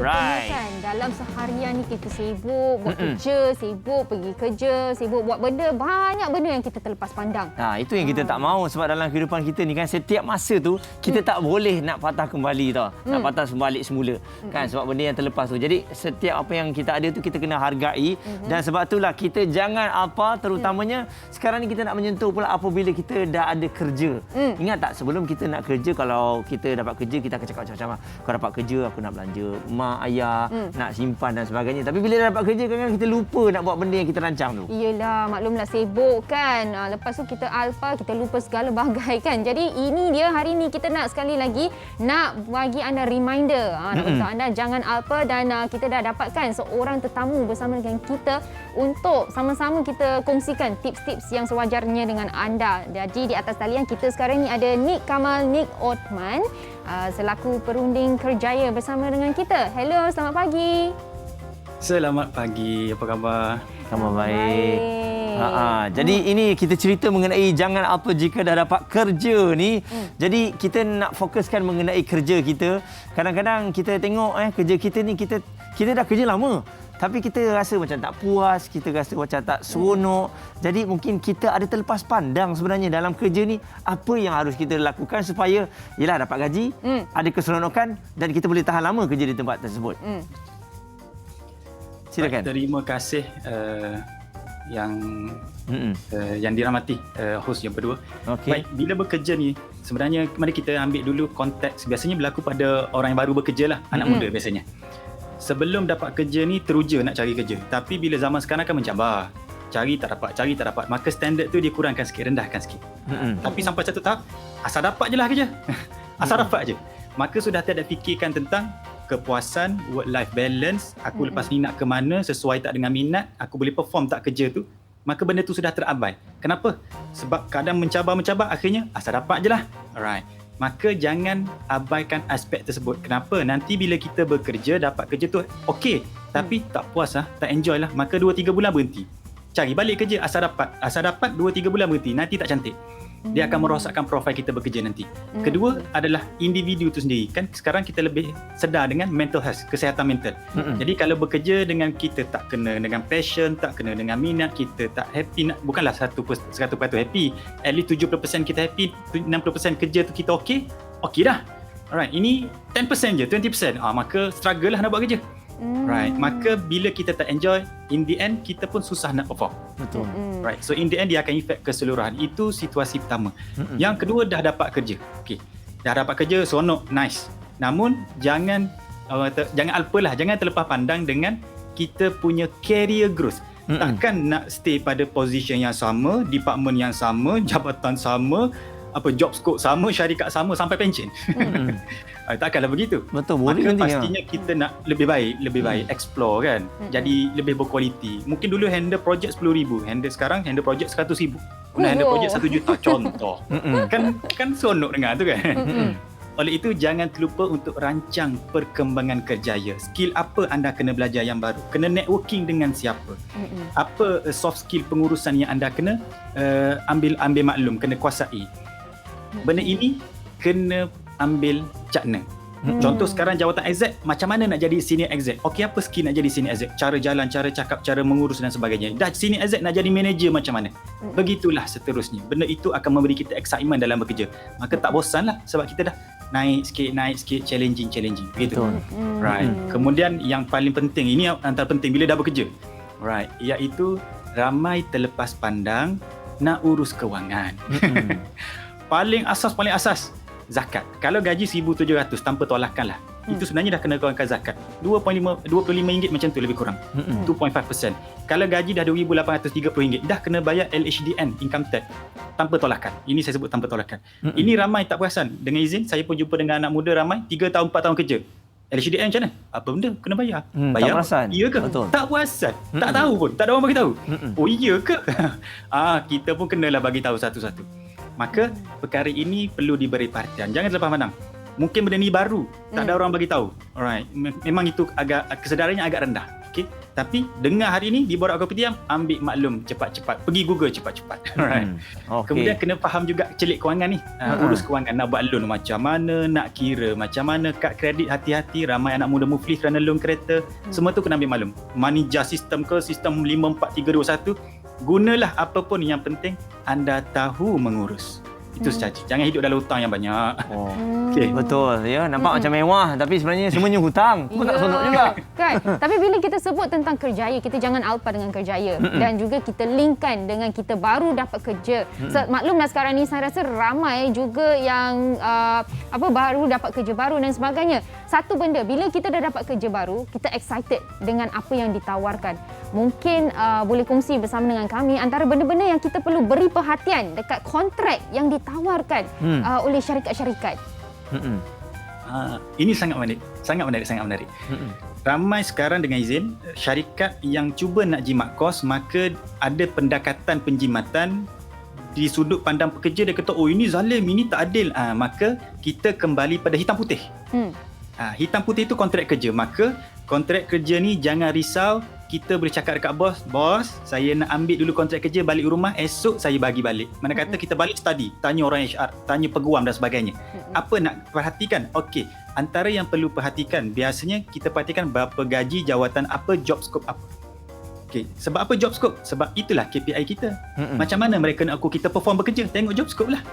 Alright. Kan dalam seharian ni kita sibuk buat kerja, sibuk pergi kerja, sibuk buat benda, banyak benda yang kita terlepas pandang. Itu yang kita tak mahu sebab dalam kehidupan kita ni kan setiap masa tu kita tak boleh nak patah kembali tau. Nak patah balik semula. Kan sebab benda yang terlepas tu. Jadi setiap apa yang kita ada tu kita kena hargai dan sebab itulah kita jangan apa terutamanya sekarang ni kita nak menyentuh pula apabila kita dah ada kerja. Ingat tak sebelum kita nak kerja, kalau kita dapat kerja kita akan cakap macam-macam. Kau dapat kerja aku nak belanja mak ayah, nak simpan dan sebagainya. Tapi bila dah dapat kerja kadang-kadang kita lupa nak buat benda yang kita rancang tu. Iyalah, maklumlah sibuk kan. Lepas tu kita alfa, kita lupa segala bagai kan. Jadi ini dia hari ni kita nak sekali lagi nak bagi anda reminder. Untuk anda jangan alfa dan kita dah dapatkan seorang tetamu bersama dengan kita untuk sama-sama kita kongsikan tips-tips yang sewajarnya dengan anda. Jadi di atas talian kita sekarang ni ada Nik Kamal Nik Othman selaku perunding kerjaya bersama dengan kita. Hello, selamat pagi. Selamat pagi, apa khabar? Khabar baik. Jadi ini kita cerita mengenai jangan apa jika dah dapat kerja ni. Jadi kita nak fokuskan mengenai kerja kita. Kadang-kadang kita tengok kerja kita ni kita dah kerja lama. Tapi kita rasa macam tak puas, kita rasa macam tak seronok. Jadi mungkin kita ada terlepas pandang sebenarnya dalam kerja ni apa yang harus kita lakukan supaya yalah dapat gaji, ada keseronokan dan kita boleh tahan lama kerja di tempat tersebut. Silakan. Terima kasih yang dirahmati host yang berdua. Okay. Baik, bila bekerja ni sebenarnya mari kita ambil dulu konteks biasanya berlaku pada orang yang baru bekerja lah, anak muda biasanya. Sebelum dapat kerja ni teruja nak cari kerja. Tapi bila zaman sekarang kan mencabar. Cari tak dapat. Maka standard tu dia kurangkan sikit, rendahkan sikit. Tapi sampai satu tahap, asal dapat je lah kerja. Asal dapat je. Maka sudah tidak fikirkan tentang kepuasan, work-life balance, aku lepas ni nak ke mana, sesuai tak dengan minat, aku boleh perform tak kerja tu. Maka benda tu sudah terabai. Kenapa? Sebab kadang mencabar, akhirnya asal dapat je lah. Alright. Maka jangan abaikan aspek tersebut. Kenapa? Nanti bila kita bekerja, dapat kerja tu okey, tapi tak puas lah, tak enjoy lah, maka 2-3 bulan berhenti. Cari balik kerja, asal dapat 2-3 bulan berhenti, nanti tak cantik. Dia akan merosakkan profil kita bekerja nanti. Kedua adalah individu tu sendiri. Kan sekarang kita lebih sedar dengan mental health, kesihatan mental. Jadi kalau bekerja dengan kita tak kena dengan passion, tak kena dengan minat, kita tak happy, bukanlah 100% happy. At least 70% kita happy, 60% kerja tu kita okey dah. Alright, ini 10% je, 20%. Maka struggle lah nak buat kerja. Right. Maka bila kita tak enjoy, in the end kita pun susah nak perform. Betul. Right. So in the end dia akan efek keseluruhan. Itu situasi pertama. Yang kedua dah dapat kerja. Okey. Dah dapat kerja, seronok, nice. Namun jangan alpa lah, jangan terlepas pandang dengan kita punya career growth. Takkan nak stay pada position yang sama, department yang sama, jabatan sama, job scope sama, syarikat sama sampai pension. Takkanlah begitu. Betul. Maka pastinya kita nak lebih baik explore kan. Jadi lebih berkualiti. Mungkin dulu handle projek 10,000, sekarang handle projek 100,000. Handle projek 1 juta contoh. Kan seronok dengar tu kan. Oleh itu jangan terlupa untuk rancang perkembangan kerjaya. Skill apa anda kena belajar yang baru? Kena networking dengan siapa? Apa soft skill pengurusan yang anda kena ambil maklum, kena kuasai. Benda ini kena ambil cakna. Contoh sekarang jawatan exec, macam mana nak jadi senior exec? Okey, apa skill nak jadi senior exec? Cara jalan, cara cakap, cara mengurus dan sebagainya. Dah senior exec nak jadi manager macam mana? Begitulah seterusnya. Benda itu akan memberi kita excitement dalam bekerja. Maka tak bosan lah sebab kita dah naik sikit, challenging. Begitu. Right. Kemudian yang paling penting, ini antara penting bila dah bekerja. Right. Iaitu ramai terlepas pandang nak urus kewangan. Paling asas zakat. Kalau gaji 1,700 tanpa tolakan lah. Itu sebenarnya dah kena keluarkan zakat. RM25 macam tu lebih kurang. 2.5%. Kalau gaji dah RM2,830 dah kena bayar LHDN, income tax, tanpa tolakan. Ini saya sebut tanpa tolakan. Ini ramai tak perasan. Dengan izin, saya pun jumpa dengan anak muda ramai 3 tahun 4 tahun kerja. LHDN macam mana? Apa benda kena bayar? Bayar. Tak perasan. Ya ke? Betul. Tak perasan. Tak tahu pun. Tak ada orang bagi tahu. Oh iya ke? Kita pun kenalah bagi tahu satu-satu. Maka perkara ini perlu diberi perhatian. Jangan terlepas pandang. Mungkin benda ni baru, tak ada orang bagi tahu. Alright. Memang itu agak kesedarannya agak rendah. Okay. Tapi dengar hari ni di Borak Kopitiam, ambil maklum cepat-cepat. Pergi Google cepat-cepat. Alright. Okay. Kemudian kena faham juga celik kewangan ni. Urus kewangan, nak buat loan macam mana, nak kira macam mana, kad kredit hati-hati. Ramai anak muda muflis kerana loan kereta. Semua tu kena ambil maklum. Money Just system ke, sistem 54321. Gunalah apa pun, yang penting anda tahu mengurus. Itu saja. Jangan hidup dalam hutang yang banyak. Oh. Okay. Betul ya, nampak macam mewah tapi sebenarnya semuanya hutang. Pun tak seronok juga. Kan? Tapi bila kita sebut tentang kerjaya, kita jangan alpa dengan kerjaya dan juga kita linkkan dengan kita baru dapat kerja. Maklumlah sekarang ni saya rasa ramai juga yang baru dapat kerja baru dan sebagainya. Satu benda, bila kita dah dapat kerja baru, kita excited dengan apa yang ditawarkan. Mungkin boleh kongsi bersama dengan kami antara benda-benda yang kita perlu beri perhatian dekat kontrak yang ditawarkan oleh syarikat-syarikat. Ini sangat menarik. Ramai sekarang dengan izin syarikat yang cuba nak jimat kos, maka ada pendekatan penjimatan di sudut pandang pekerja. Dia kata, oh ini zalim, ini tak adil. Maka kita kembali pada hitam putih. Hitam putih itu kontrak kerja. Maka kontrak kerja ni jangan risau. Kita boleh cakap dekat bos, saya nak ambil dulu kontrak kerja, balik rumah, esok saya bagi balik. Mana kata kita balik study, tanya orang HR, tanya peguam dan sebagainya. Apa nak perhatikan? Okey, antara yang perlu perhatikan, biasanya kita perhatikan berapa gaji jawatan apa, job scope apa. Okey, sebab apa job scope? Sebab itulah KPI kita. Macam mana mereka nak ukur kita perform bekerja? Tengok job scope lah.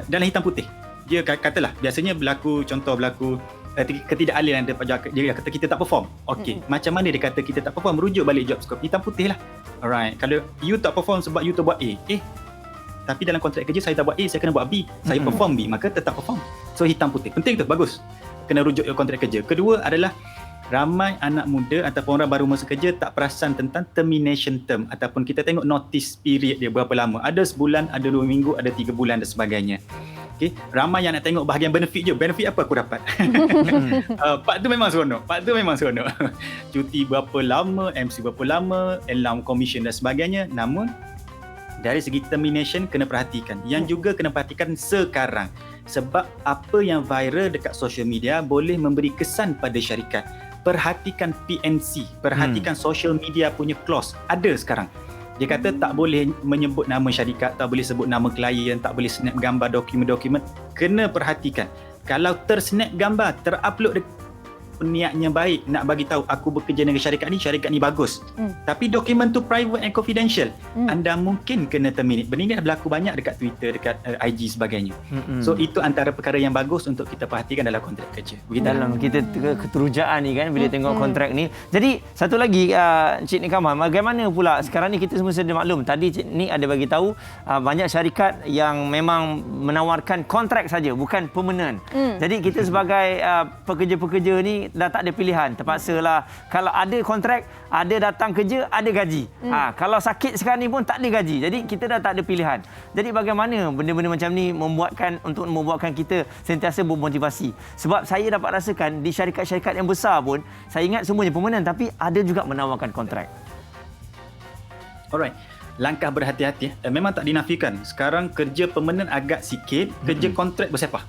Dalam hitam putih. Dia katalah, biasanya berlaku ketidakadilan dia kata kita tak perform. Okey, macam mana dia kata kita tak perform? Merujuk balik job scope, hitam putih lah. Alright, kalau you tak perform sebab you tak buat A, tapi dalam kontrak kerja saya tak buat A, saya kena buat B, saya perform B, maka tetap perform. So hitam putih, penting tu, bagus. Kena rujuk kontrak kerja. Kedua adalah ramai anak muda ataupun orang baru masuk kerja tak perasan tentang termination term, ataupun kita tengok notice period dia berapa lama. Ada sebulan, ada 2 minggu, ada 3 bulan dan sebagainya. Okay. Ramai yang nak tengok bahagian benefit je. Benefit apa aku dapat? Part tu memang seronok. Cuti berapa lama, MC berapa lama, allowance commission dan sebagainya. Namun dari segi termination kena perhatikan. Yang juga kena perhatikan sekarang. Sebab apa yang viral dekat social media boleh memberi kesan pada syarikat. Perhatikan PNC, perhatikan social media punya clause. Ada sekarang. Dia kata tak boleh menyebut nama syarikat, tak boleh sebut nama klien, tak boleh snap gambar dokumen-dokumen. Kena perhatikan. Kalau tersnap gambar, terupload niatnya baik, nak bagi tahu aku bekerja dengan syarikat ni bagus. Tapi dokumen tu private and confidential. Anda mungkin kena terminate. Benda ni dah berlaku banyak dekat Twitter, dekat IG sebagainya. So itu antara perkara yang bagus untuk kita perhatikan dalam kontrak kerja. Dalam kita keterujaan ni kan bila tengok kontrak ni. Jadi satu lagi Encik Nikama, bagaimana pula sekarang ni kita semua sedia maklum, tadi Encik ni ada bagi tahu banyak syarikat yang memang menawarkan kontrak saja, bukan permanent. Jadi kita sebagai pekerja-pekerja ni dah tak ada pilihan, terpaksalah. Kalau ada kontrak, ada datang kerja, ada gaji. Kalau sakit sekarang ni pun tak ada gaji. Jadi kita dah tak ada pilihan. Jadi bagaimana benda-benda macam ni membuatkan kita sentiasa bermotivasi? Sebab saya dapat rasakan di syarikat-syarikat yang besar pun, saya ingat semuanya permanent tapi ada juga menawarkan kontrak. Alright. Langkah berhati-hati. Memang tak dinafikan. Sekarang kerja permanent agak sikit, kerja kontrak bersepah.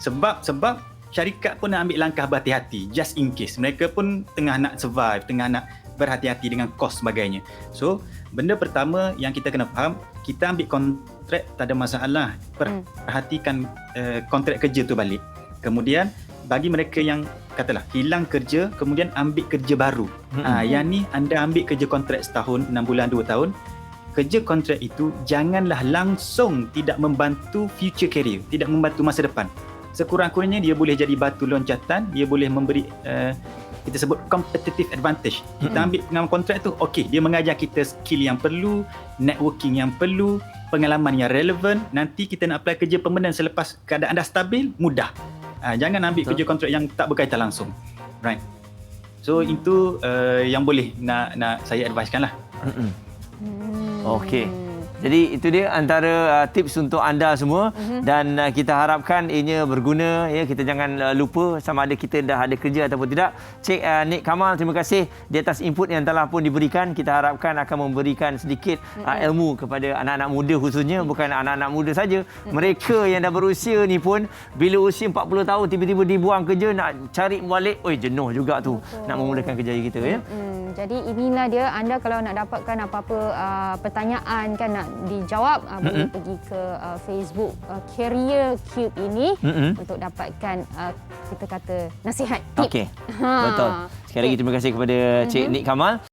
Sebab syarikat pun nak ambil langkah berhati-hati just in case. Mereka pun tengah nak survive, tengah nak berhati-hati dengan kos sebagainya. So, benda pertama yang kita kena faham, kita ambil kontrak tak ada masalah. Perhatikan kontrak kerja tu balik. Kemudian, bagi mereka yang katalah hilang kerja, kemudian ambil kerja baru. Yang ni anda ambil kerja kontrak setahun, 6 bulan, 2 tahun. Kerja kontrak itu janganlah langsung tidak membantu future career, tidak membantu masa depan. Sekurang-kurangnya dia boleh jadi batu loncatan, dia boleh memberi kita sebut competitive advantage. Kita ambil pengalaman kontrak tu, okey, dia mengajar kita skill yang perlu, networking yang perlu, pengalaman yang relevan. Nanti kita nak apply kerja permanent selepas keadaan dah stabil, mudah. Jangan ambil kerja kontrak yang tak berkaitan langsung. Right. So itu yang boleh nak saya advisekan lah. Okey. Jadi itu dia antara tips untuk anda semua dan kita harapkan ianya berguna ya. Kita jangan lupa sama ada kita dah ada kerja ataupun tidak. Cik Nik Kamal, terima kasih di atas input yang telah pun diberikan. Kita harapkan akan memberikan sedikit ilmu kepada anak-anak muda khususnya, bukan anak-anak muda saja. Mereka yang dah berusia ni pun bila usia 40 tahun tiba-tiba dibuang kerja nak cari balik, oi jenuh juga tu. Betul. Nak memudahkan kerjaya kita ya. Jadi inilah dia, anda kalau nak dapatkan apa-apa pertanyaan kan nak dijawab, boleh pergi ke Facebook Career Cube ini untuk dapatkan kita kata nasihat tip. Okey. Betul. Sekali lagi terima kasih kepada Cik Nik Kamal.